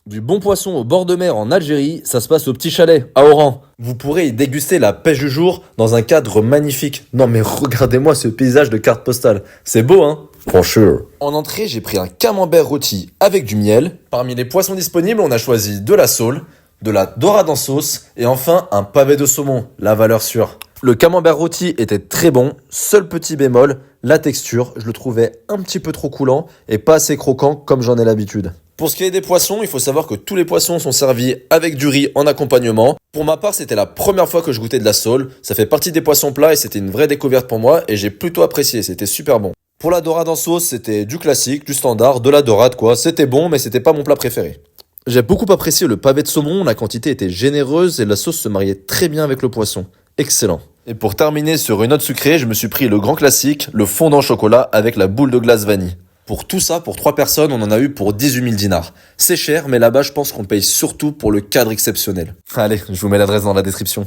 Du bon poisson au bord de mer en Algérie, ça se passe au petit chalet, à Oran. Vous pourrez y déguster la pêche du jour dans un cadre magnifique. Non mais regardez-moi ce paysage de carte postale. C'est beau, hein? Franchement. En entrée, j'ai pris un camembert rôti avec du miel. Parmi les poissons disponibles, on a choisi de la sole, de la dorade en sauce et enfin un pavé de saumon, la valeur sûre. Le camembert rôti était très bon, seul petit bémol, la texture, je le trouvais un petit peu trop coulant et pas assez croquant comme j'en ai l'habitude. Pour ce qui est des poissons, il faut savoir que tous les poissons sont servis avec du riz en accompagnement. Pour ma part, c'était la première fois que je goûtais de la sole. Ça fait partie des poissons plats et c'était une vraie découverte pour moi et j'ai plutôt apprécié, c'était super bon. Pour la dorade en sauce, c'était du classique, du standard, de la dorade quoi. C'était bon mais c'était pas mon plat préféré. J'ai beaucoup apprécié le pavé de saumon, la quantité était généreuse et la sauce se mariait très bien avec le poisson. Excellent. Et pour terminer sur une note sucrée, je me suis pris le grand classique, le fondant chocolat avec la boule de glace vanille. Pour tout ça, pour 3 personnes, on en a eu pour 18 000 dinars. C'est cher, mais là-bas, je pense qu'on paye surtout pour le cadre exceptionnel. Allez, je vous mets l'adresse dans la description.